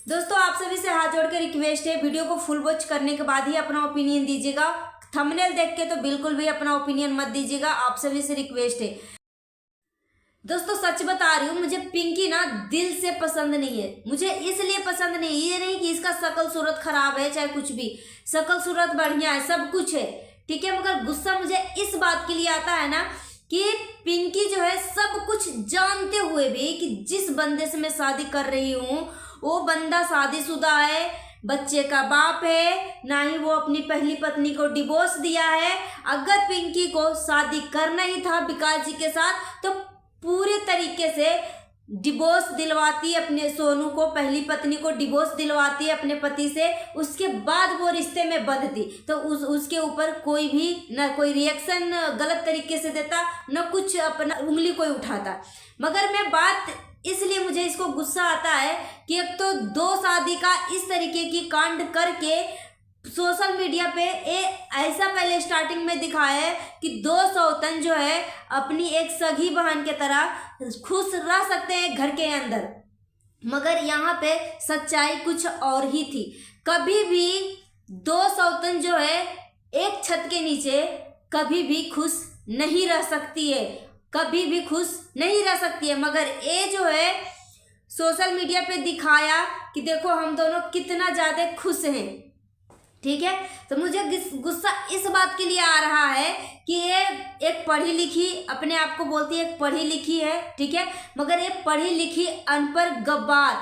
दोस्तों आप सभी से हाथ जोड़ के रिक्वेस्ट है, वीडियो को फुल वॉच करने के बाद ही अपना ओपिनियन दीजिएगा। थंबनेल देख के तो बिल्कुल भी अपना ओपिनियन मत दीजिएगा, आप सभी से रिक्वेस्ट है। दोस्तों सच बता रही हूँ, मुझे पिंकी ना दिल से पसंद नहीं है। मुझे इसलिए पसंद नहीं, ये नहीं कि इसका शकल सूरत खराब है चाहे कुछ भी, शकल सूरत बढ़िया है, सब कुछ है, ठीक है। मगर गुस्सा मुझे इस बात के लिए आता है ना कि पिंकी जो है सब कुछ जानते हुए भी कि जिस बंदे से मैं शादी कर रही हूँ वो बंदा शादीशुदा है, बच्चे का बाप है, ना ही वो अपनी पहली पत्नी को डिवोर्स दिया है। अगर पिंकी को शादी करना ही था विकास जी के साथ तो पूरे तरीके से डिवोर्स दिलवाती अपने सोनू को, पहली पत्नी को डिवोर्स दिलवाती अपने पति से, उसके बाद वो रिश्ते में बंधती तो उसके ऊपर कोई भी ना कोई रिएक्शन गलत तरीके से देता, न कुछ अपना उंगली कोई उठाता। मगर मैं बात इसलिए मुझे इसको गुस्सा आता है कि एक तो दो शादी का इस तरीके की कांड करके सोशल मीडिया पे ऐसा पहले स्टार्टिंग में दिखाया है कि दो सौतन जो है अपनी एक सगी बहन के तरह खुश रह सकते हैं घर के अंदर, मगर यहाँ पे सच्चाई कुछ और ही थी। कभी भी दो सौतन जो है एक छत के नीचे कभी भी खुश नहीं रह सकती है, कभी भी खुश नहीं रह सकती है। मगर ये जो है सोशल मीडिया पे दिखाया कि देखो हम दोनों कितना ज़्यादा खुश हैं, ठीक है। तो मुझे गुस्सा इस बात के लिए आ रहा है कि ये एक पढ़ी लिखी अपने आप को बोलती है, एक पढ़ी लिखी है, ठीक है, मगर ये पढ़ी लिखी अनपढ़ गब्बार,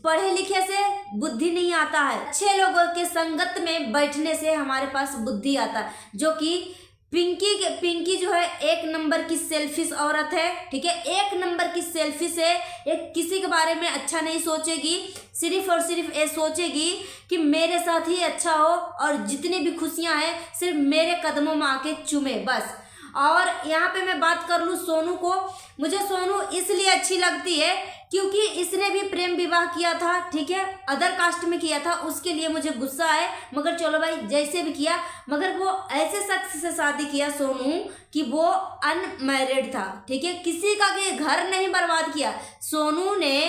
पढ़े लिखे से बुद्धि नहीं आता है। अच्छे लोगों के संगत में बैठने से हमारे पास बुद्धि आता है, जो कि पिंकी जो है एक नंबर की सेल्फिश औरत है, ठीक है, एक नंबर की सेल्फिश है। एक किसी के बारे में अच्छा नहीं सोचेगी, सिर्फ और सिर्फ ये सोचेगी कि मेरे साथ ही अच्छा हो और जितनी भी खुशियां हैं सिर्फ मेरे कदमों में आके चूमे बस। और यहाँ पे मैं बात कर लूँ सोनू को, मुझे सोनू इसलिए अच्छी लगती है क्योंकि इसने भी प्रेम विवाह किया था, ठीक है, अदर कास्ट में किया था, उसके लिए मुझे गुस्सा है। मगर चलो भाई जैसे भी किया, मगर वो ऐसे शख्स से शादी किया सोनू कि वो अनमैरिड था, ठीक है, किसी का भी घर नहीं बर्बाद किया। सोनू ने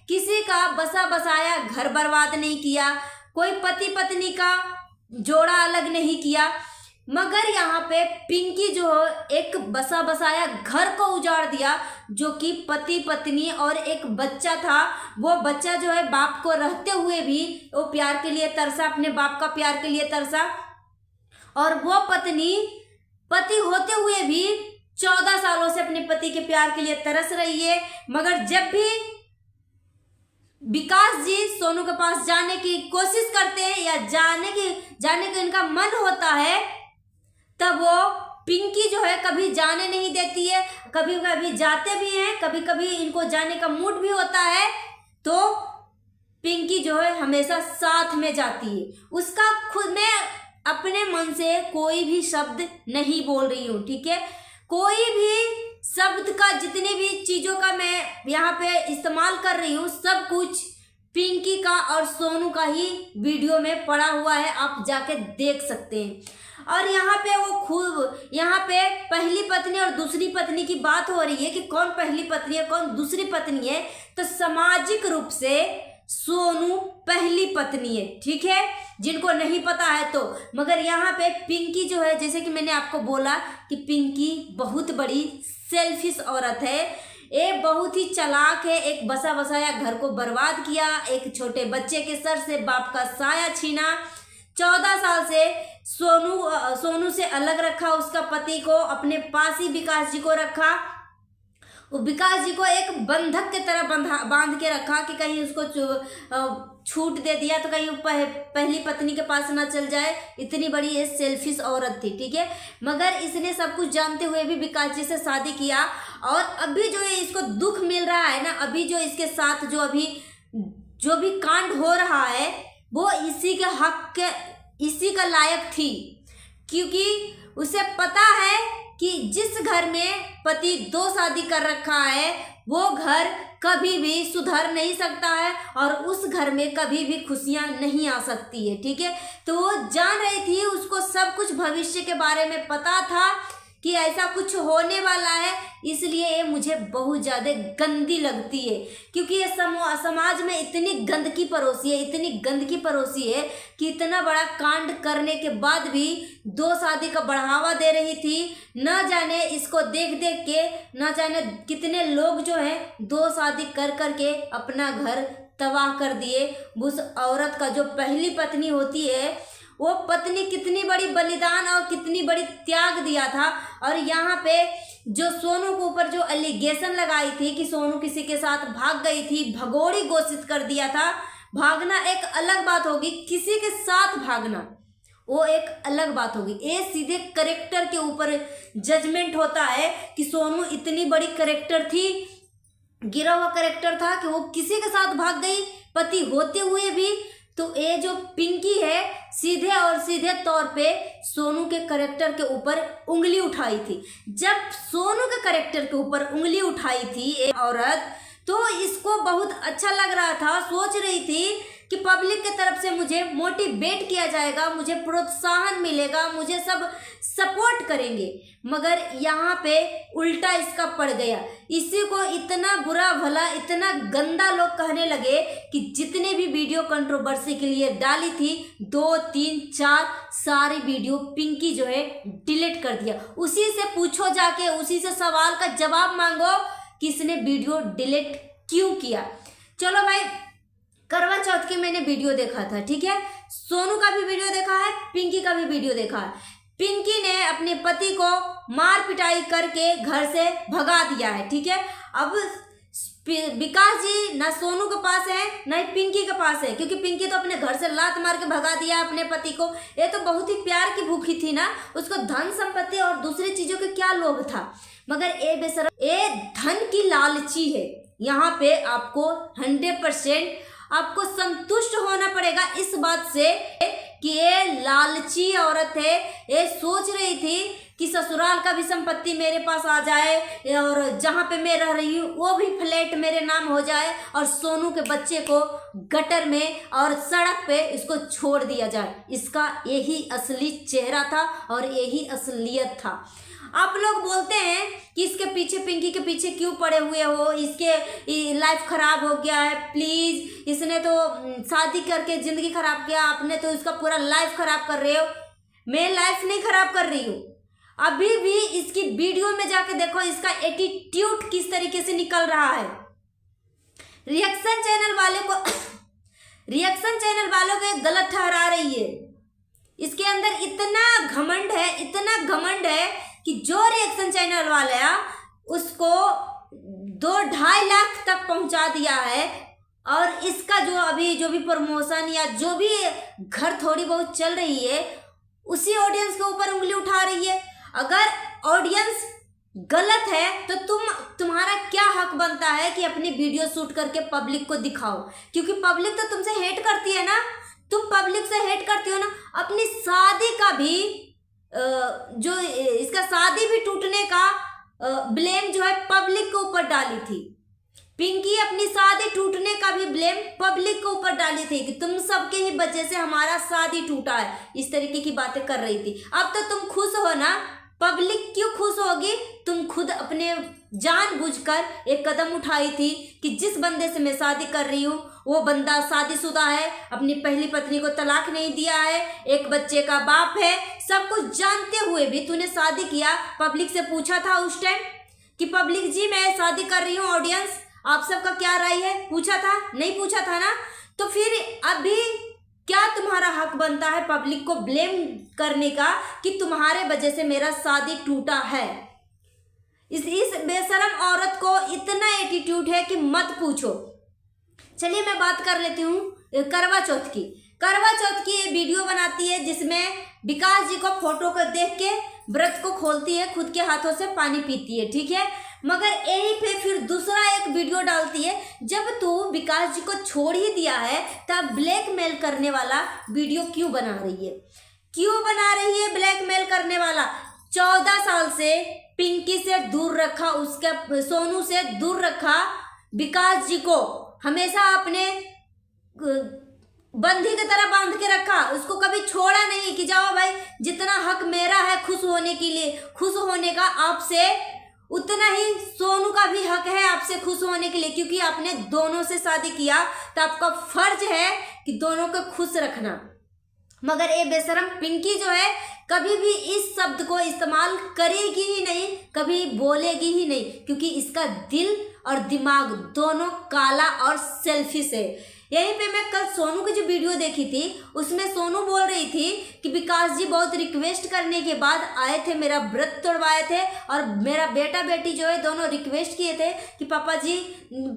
किसी का बसा बसाया घर बर्बाद नहीं किया, कोई पति पत्नी का जोड़ा अलग नहीं किया। मगर यहाँ पे पिंकी जो एक बसा बसाया घर को उजाड़ दिया, जो कि पति पत्नी और एक बच्चा था। वो बच्चा जो है बाप को रहते हुए भी वो प्यार के लिए तरसा, अपने बाप का प्यार के लिए तरसा, और वो पत्नी पति होते हुए भी 14 सालों से अपने पति के प्यार के लिए तरस रही है। मगर जब भी विकास जी सोनू के पास जाने की कोशिश करते हैं या जाने का इनका मन होता है, तब वो पिंकी जो है कभी जाने नहीं देती है। कभी कभी जाते भी हैं, कभी कभी इनको जाने का मूड भी होता है तो पिंकी जो है हमेशा साथ में जाती है। उसका खुद में अपने मन से कोई भी शब्द नहीं बोल रही हूँ, ठीक है, कोई भी शब्द का जितनी भी चीज़ों का मैं यहाँ पे इस्तेमाल कर रही हूँ सब कुछ पिंकी का और सोनू का ही वीडियो में पड़ा हुआ है, आप जाके देख सकते हैं। और यहाँ पे वो खूब यहाँ पे पहली पत्नी और दूसरी पत्नी की बात हो रही है कि कौन पहली पत्नी है कौन दूसरी पत्नी है, तो सामाजिक रूप से सोनू पहली पत्नी है, ठीक है, जिनको नहीं पता है तो। मगर यहाँ पे पिंकी जो है, जैसे कि मैंने आपको बोला कि पिंकी बहुत बड़ी सेल्फिश औरत है, ये बहुत ही चालाक है। एक बसा बसाया घर को बर्बाद किया, एक छोटे बच्चे के सर से बाप का साया छीना, 14 साल से सोनू से अलग रखा, उसका पति को अपने पास ही विकास जी को रखा, विकास जी को एक बंधक की तरह बांध के रखा कि कहीं उसको छूट दे दिया तो कहीं पहली पत्नी के पास ना चल जाए। इतनी बड़ी ये सेल्फिश औरत थी, ठीक है, मगर इसने सब कुछ जानते हुए भी विकास जी से शादी किया। और अभी जो इसको दुख मिल रहा है ना, अभी जो इसके साथ जो भी कांड हो रहा है वो इसी के हक के इसी का लायक थी, क्योंकि उसे पता है कि जिस घर में पति 2 शादी कर रखा है वो घर कभी भी सुधर नहीं सकता है और उस घर में कभी भी खुशियां नहीं आ सकती है, ठीक है। तो वो जान रही थी, उसको सब कुछ भविष्य के बारे में पता था कि ऐसा कुछ होने वाला है, इसलिए ये मुझे बहुत ज़्यादा गंदी लगती है। क्योंकि ये समाज में इतनी गंदगी परोसी है, इतनी गंदगी परोसी है कि इतना बड़ा कांड करने के बाद भी दो शादी का बढ़ावा दे रही थी। न जाने इसको देख देख के न जाने कितने लोग जो हैं दो शादी कर करके अपना घर तबाह कर दिए। उस औरत का जो पहली पत्नी होती है वो पत्नी कितनी बड़ी बलिदान और कितनी बड़ी त्याग दिया था। और यहाँ पे जो सोनू के ऊपर जो एलिगेशन लगाई थी कि सोनू किसी के साथ भाग गई थी, भगोड़ी घोषित कर दिया था। भागना एक अलग बात होगी, किसी के साथ भागना वो एक अलग बात होगी। ये सीधे करेक्टर के ऊपर जजमेंट होता है कि सोनू इतनी बड़ी करेक्टर थी, गिरा हुआ करेक्टर था कि वो किसी के साथ भाग गई पति होते हुए भी। तो ये जो पिंकी है सीधे और सीधे तौर पे सोनू के करेक्टर के ऊपर उंगली उठाई थी। जब सोनू के करेक्टर के ऊपर उंगली उठाई थी ये औरत, तो इसको बहुत अच्छा लग रहा था। सोच रही थी कि पब्लिक की तरफ से मुझे मोटिवेट किया जाएगा, मुझे प्रोत्साहन मिलेगा, मुझे सब सपोर्ट करेंगे। मगर यहाँ पे उल्टा इसका पड़ गया। इसी को इतना बुरा भला, इतना गंदा लोग कहने लगे कि जितने भी वीडियो कंट्रोवर्सी के लिए डाली थी 2, 3, 4 सारी वीडियो पिंकी जो है डिलीट कर दिया। उसी से पूछो जाके, उसी से सवाल का जवाब मांगो कि इसने वीडियो डिलीट क्यों किया। चलो भाई, करवा चौथ की मैंने वीडियो देखा था, ठीक है, सोनू का भी वीडियो देखा है, पिंकी का भी वीडियो देखा है। पिंकी ने अपने पति को मार पिटाई करके घर से भगा दिया है, ठीक है। अब विकास जी ना सोनू के पास है ना ही पिंकी के पास है, क्योंकि पिंकी तो अपने घर से लात मार के भगा दिया अपने पति को। ये तो बहुत ही प्यार की भूखी थी ना, उसको धन संपत्ति और दूसरी चीजों के क्या लोभ था। मगर ये बेशरम, ये धन की लालची है। यहाँ पे आपको 100% आपको संतुष्ट होना पड़ेगा इस बात से कि ये लालची औरत है। ये सोच रही थी कि ससुराल का भी संपत्ति मेरे पास आ जाए और जहाँ पे मैं रह रही हूँ वो भी फ्लैट मेरे नाम हो जाए और सोनू के बच्चे को गटर में और सड़क पे इसको छोड़ दिया जाए। इसका यही असली चेहरा था और यही असलियत था। आप लोग बोलते हैं कि इसके पीछे, पिंकी के पीछे क्यों पड़े हुए हो, इसके लाइफ खराब हो गया है, प्लीज इसने तो शादी करके जिंदगी खराब किया, आपने तो इसका पूरा लाइफ खराब कर रहे हो। मैं लाइफ नहीं खराब कर रही हूँ। अभी भी इसकी वीडियो में जाके देखो इसका एटीट्यूड किस तरीके से निकल रहा है। रिएक्शन चैनल वालों को गलत ठहरा रही है। इसके अंदर इतना घमंड है, इतना घमंड है कि जो रिएक्शन चैनल वाला है उसको 2-2.5 लाख तक पहुंचा दिया है। और इसका जो भी प्रमोशन या जो भी घर थोड़ी बहुत चल रही है उसी ऑडियंस के ऊपर उंगली उठा रही है। अगर ऑडियंस गलत है तो तुम्हारा क्या हक बनता है कि अपनी वीडियो शूट करके पब्लिक को दिखाओ, क्योंकि पब्लिक तो तुमसे हेट करती है ना, तुम पब्लिक से हेट करती हो ना। अपनी शादी का भी जो इसका शादी भी टूटने का ब्लेम जो है पब्लिक के ऊपर डाली थी। पिंकी अपनी शादी टूटने का भी ब्लेम पब्लिक के ऊपर डाली थी कि तुम सबके ही वजह से हमारा शादी टूटा है, इस तरीके की बातें कर रही थी। अब तो तुम खुश हो ना, पब्लिक क्यों खुश होगी? तुम खुद अपने जानबूझकर एक कदम उठाई थी कि जिस बंदे से मैं शादी कर रही हूँ वो बंदा शादीशुदा है, अपनी पहली पत्नी को तलाक नहीं दिया है, एक बच्चे का बाप है। सब कुछ जानते हुए भी तूने शादी किया। पब्लिक से पूछा था उस टाइम कि पब्लिक जी मैं शादी कर रही हूँ, ऑडियंस आप सबका क्या राय है? पूछा था? नहीं पूछा था ना। तो फिर अभी क्या तुम्हारा हक बनता है पब्लिक को ब्लेम करने का कि तुम्हारे वजह से मेरा शादी टूटा है? इस बेशरम औरत को इतना एटीट्यूड है कि मत पूछो। चलिए मैं बात कर लेती हूँ करवा चौथ की। करवा चौथ की ये वीडियो बनाती है जिसमें विकास जी को फोटो को देख के व्रत को खोलती है, खुद के हाथों से पानी पीती है, ठीक है। मगर यही पे फिर दूसरा एक वीडियो डालती है, जब तू विकास जी को छोड़ ही दिया है तब ब्लैकमेल करने वाला वीडियो क्यों बना रही है? क्यों बना रही है ब्लैकमेल करने वाला? 14 साल से पिंकी से दूर रखा, उसके सोनू से दूर रखा विकास जी को, हमेशा अपने बंधी की तरह बांध के रखा, उसको कभी छोड़ा नहीं कि जाओ भाई जितना हक मेरा है खुश होने के लिए, खुश होने का आपसे, उतना ही सोनू का भी हक है आपसे खुश होने के लिए, क्योंकि आपने दोनों से शादी किया तो आपका फर्ज है कि दोनों को खुश रखना। मगर ये बेशरम पिंकी जो है कभी भी इस शब्द को इस्तेमाल करेगी ही नहीं, कभी बोलेगी ही नहीं, क्योंकि इसका दिल और दिमाग दोनों काला और सेल्फिश है। यहीं पे मैं कल सोनू की जो वीडियो देखी थी उसमें सोनू बोल रही थी कि विकास जी बहुत रिक्वेस्ट करने के बाद आए थे, मेरा व्रत तोड़वाए थे और मेरा बेटा बेटी जो है दोनों रिक्वेस्ट किए थे कि पापा जी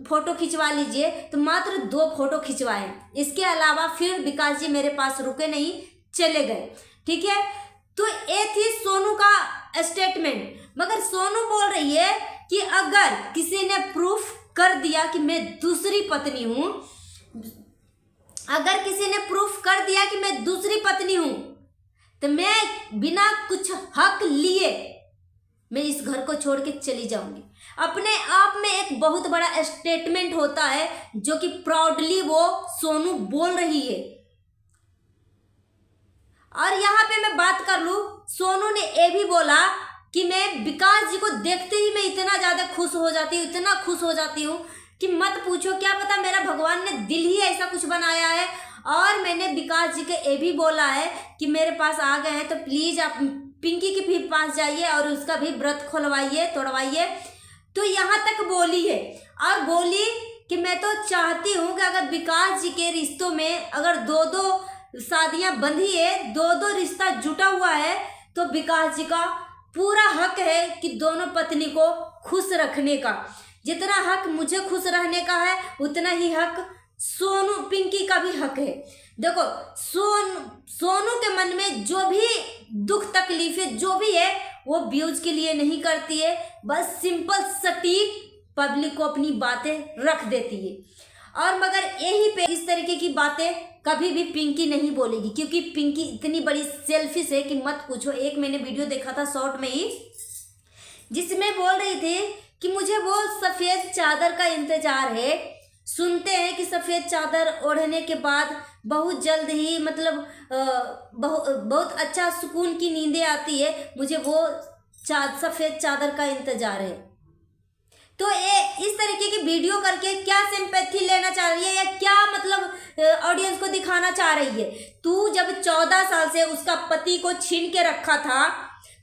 फोटो खिंचवा लीजिए, तो मात्र 2 फोटो खिंचवाए, इसके अलावा फिर विकास जी मेरे पास रुके नहीं, चले गए। ठीक है, तो ये थी सोनू का स्टेटमेंट। मगर सोनू बोल रही है कि अगर किसी ने प्रूफ कर दिया कि मैं दूसरी पत्नी हूं, अगर किसी ने प्रूफ कर दिया कि मैं दूसरी पत्नी हूं, तो मैं बिना कुछ हक लिए मैं इस घर को छोड़ के चली जाऊंगी। अपने आप में एक बहुत बड़ा स्टेटमेंट होता है जो कि प्राउडली वो सोनू बोल रही है। और यहाँ पे मैं बात कर लूं, सोनू ने ये भी बोला कि मैं विकास जी को देखते ही मैं इतना ज़्यादा खुश हो जाती हूँ, इतना खुश हो जाती हूँ कि मत पूछो, क्या पता मेरा भगवान ने दिल ही ऐसा कुछ बनाया है। और मैंने विकास जी के ये भी बोला है कि मेरे पास आ गए हैं तो प्लीज़ आप पिंकी के भी पास जाइए और उसका भी व्रत खोलवाइए, तोड़वाइए। तो यहाँ तक बोली है और बोली कि मैं तो चाहती हूँ कि अगर विकास जी के रिश्तों में अगर 2-2 शादियाँ बंधी है, 2-2 रिश्ता जुटा हुआ है, तो विकास जी का पूरा हक है कि दोनों पत्नी को खुश रखने का। जितना हक मुझे खुश रहने का है उतना ही हक सोनू पिंकी का भी हक है। देखो सोनू के मन में जो भी दुख तकलीफें जो भी है वो व्यूज के लिए नहीं करती है, बस सिंपल सटीक पब्लिक को अपनी बातें रख देती है। और मगर यही पे इस तरीके की बातें कभी भी पिंकी नहीं बोलेगी, क्योंकि पिंकी इतनी बड़ी सेल्फिश है कि मत पूछो। एक मैंने वीडियो देखा था शॉर्ट में ही, जिसमें बोल रही थी कि मुझे वो सफ़ेद चादर का इंतजार है। सुनते हैं कि सफ़ेद चादर ओढ़ने के बाद बहुत जल्द ही मतलब बहुत अच्छा सुकून की नींदें आती है, मुझे वो सफ़ेद चादर का इंतजार है। तो ये इस तरीके की वीडियो करके क्या सिंपैथी लेना चाह रही है या क्या मतलब ऑडियंस को दिखाना चाह रही है? तू जब 14 साल से उसका पति को छीन के रखा था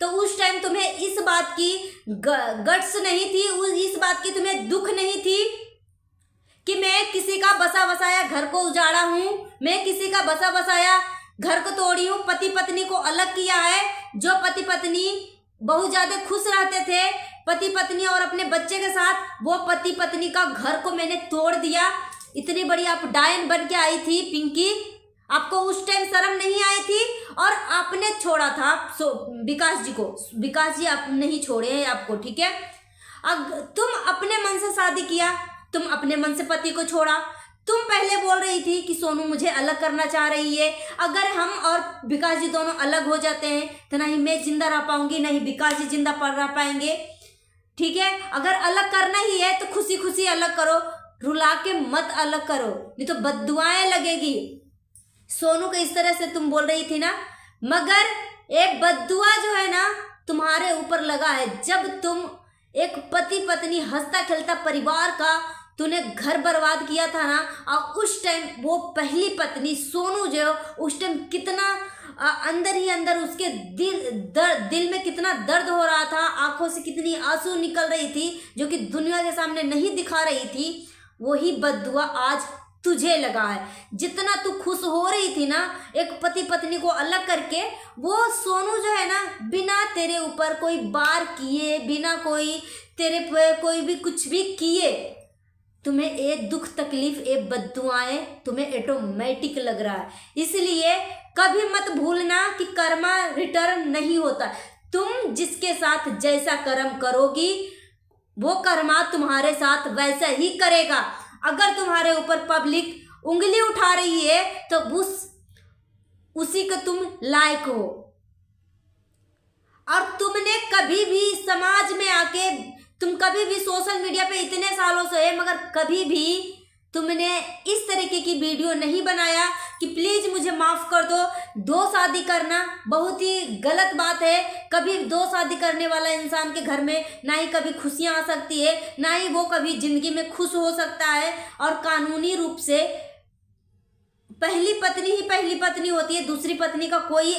तो उस टाइम तुम्हें इस बात की गट्स नहीं थी, इस बात की तुम्हें दुख नहीं थी कि मैं किसी का बसा बसाया घर को उजाड़ा हूँ, मैं किसी का बसा बसाया घर को तोड़ी हूँ, पति पत्नी को अलग किया है। जो पति पत्नी बहुत ज़्यादा खुश रहते थे पति पत्नी और अपने बच्चे के साथ, वो पति पत्नी का घर को मैंने तोड़ दिया। इतनी बड़ी आप डायन बन के आई थी पिंकी, आपको उस टाइम शर्म नहीं आई थी? और आपने छोड़ा था विकास जी को, विकास जी आप नहीं छोड़े हैं आपको, ठीक है। अब तुम अपने मन से शादी किया, तुम अपने मन से पति को छोड़ा। तुम पहले बोल रही थी कि सोनू मुझे अलग करना चाह रही है, अगर हम और विकास जी दोनों अलग हो जाते हैं तो नहीं मैं जिंदा रह पाऊंगी, नहीं विकास जी जिंदा रह पाएंगे, ठीक है। अगर अलग करना ही है तो खुशी खुशी अलग करो, रुला के मत अलग करो, नहीं तो बद्दुआएं लगेगी। सोनू को इस तरह से तुम बोल रही थी ना, मगर एक बद्दुआ जो है ना तुम्हारे ऊपर लगा है। जब तुम एक पति पत्नी हंसता खेलता परिवार का तूने घर बर्बाद किया था ना, और उस टाइम वो पहली पत्नी सोनू जो उस टाइम कितना अंदर ही अंदर उसके दिल में कितना दर्द हो रहा था, आंखों से कितनी आंसू निकल रही थी जो कि दुनिया के सामने नहीं दिखा रही थी, वही बद्दुआ आज तुझे लगा है। जितना तू खुश हो रही थी ना एक पति पत्नी को अलग करके, वो सोनू जो है ना बिना तेरे ऊपर कोई बार किए, बिना कोई तेरे पे कोई भी कुछ भी किए, तुम्हें ये दुख तकलीफ ये बद्दुआएं तुम्हें ऑटोमेटिक लग रहा है। इसलिए कभी मत भूलना कि कर्मा रिटर्न नहीं होता। तुम जिसके साथ जैसा कर्म करोगी वो कर्मा तुम्हारे साथ वैसा ही करेगा। अगर तुम्हारे ऊपर पब्लिक उंगली उठा रही है तो उसी को तुम लायक हो। और तुमने कभी भी समाज में आके, तुम कभी भी सोशल मीडिया पे इतने सालों से है मगर कभी भी तुमने इस तरीके की वीडियो नहीं बनाया कि प्लीज मुझे माफ कर दो। दो शादी करना बहुत ही गलत बात है। कभी दो शादी करने वाला इंसान के घर में ना ही कभी खुशियां आ सकती है, ना ही वो कभी जिंदगी में खुश हो सकता है। और कानूनी रूप से पहली पत्नी ही पहली पत्नी होती है, दूसरी पत्नी का कोई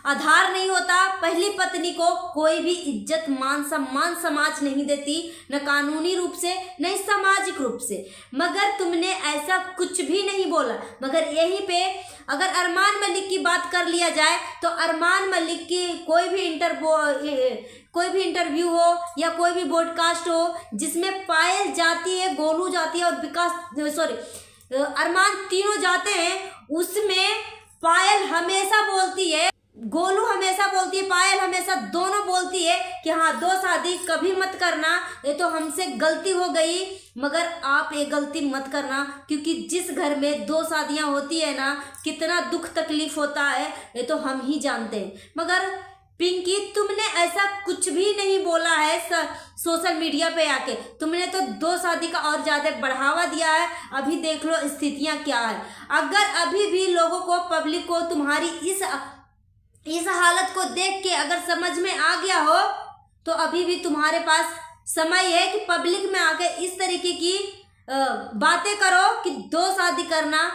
आधार नहीं होता। पहली पत्नी को कोई भी इज्जत मान सम्मान समाज नहीं देती, न कानूनी रूप से न सामाजिक रूप से। मगर तुमने ऐसा कुछ भी नहीं बोला। मगर यहीं पे अगर अरमान मलिक की बात कर लिया जाए तो अरमान मलिक की कोई भी इंटरव्यू हो या कोई भी पॉडकास्ट हो जिसमें पायल जाती है, गोलू जाती है और अरमान तीनों जाते हैं, उसमें पायल हमेशा बोलती है, गोलू हमेशा बोलती है, पायल हमेशा दोनों बोलती है कि हाँ दो शादी कभी मत करना, ये तो हमसे गलती हो गई। मगर आप ये गलती मत करना, क्योंकि जिस घर में दो शादियां होती है ना, कितना दुख तकलीफ होता है ये तो हम ही जानते हैं। मगर पिंकी तुमने ऐसा कुछ भी नहीं बोला है सोशल मीडिया पे आके। तुमने तो दो शादी का और ज़्यादा बढ़ावा दिया है। अभी देख लो स्थितियां क्या है। अगर अभी भी लोगों को, पब्लिक को तुम्हारी इस हालत को देख के अगर समझ में आ गया हो तो अभी भी तुम्हारे पास समय है कि पब्लिक में आके इस तरीके की बातें करो कि दो शादी करना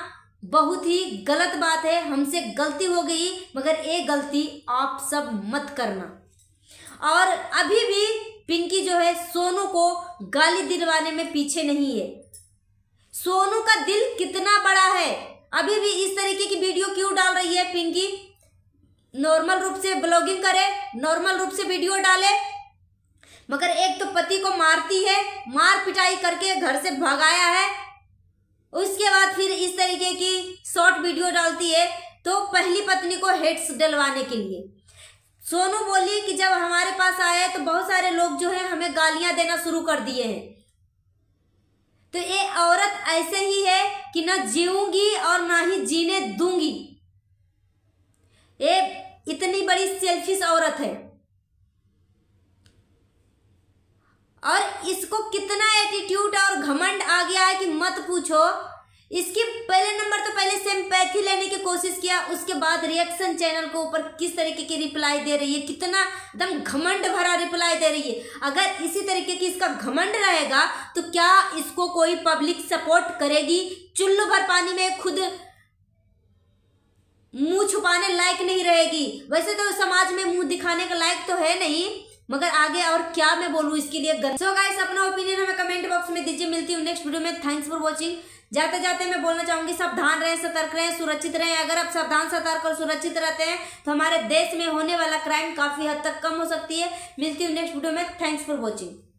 बहुत ही गलत बात है, हमसे गलती हो गई, मगर ये गलती आप सब मत करना। और अभी भी पिंकी जो है सोनू को गाली दिलवाने में पीछे नहीं है। सोनू का दिल कितना बड़ा है, अभी भी इस तरीके की वीडियो क्यों डाल रही है पिंकी? नॉर्मल रूप से ब्लॉगिंग करे, नॉर्मल रूप से वीडियो डाले, मगर एक तो पति को मारती है, मार पिटाई करके घर से भगाया है, उसके बाद फिर इस तरीके की शॉर्ट वीडियो डालती है तो पहली पत्नी को हेट्स डलवाने के लिए। सोनू बोली कि जब हमारे पास आया तो बहुत सारे लोग जो है हमें गालियां देना शुरू कर दिए हैं। तो ये औरत ऐसे ही है कि ना जीऊंगी और ना ही जीने दूंगी। ये इतनी बड़ी सेल्फिश औरत है और इसको कितना एटीट्यूड और घमंड आ गया है कि मत पूछो। इसकी पहले नंबर तो पहले सिंपैथी लेने की कोशिश किया, उसके बाद रिएक्शन चैनल के ऊपर किस तरीके की रिप्लाई दे रही है, कितना एकदम घमंड भरा रिप्लाई दे रही है। अगर इसी तरीके की इसका घमंड रहेगा तो क्या इसको कोई पब्लिक सपोर्ट करेगी? चुल्लू भर पानी में खुद मुंह छुपाने लायक नहीं रहेगी। वैसे तो समाज में मुंह दिखाने का लायक तो है नहीं, मगर आगे और क्या मैं बोलूँ इसके लिए। सो गाइस अपना ओपिनियन हमें कमेंट बॉक्स में दीजिए। मिलती हूँ नेक्स्ट वीडियो में। Thanks for watching. जाते जाते मैं बोलना चाहूंगी सावधान रहें, सतर्क रहें, सुरक्षित रहें। अगर आप सावधान, सतर्क और सुरक्षित रहते हैं तो हमारे देश में होने वाला क्राइम काफी हद तक कम हो सकती है। मिलती हूँ नेक्स्ट वीडियो में। Thanks for watching.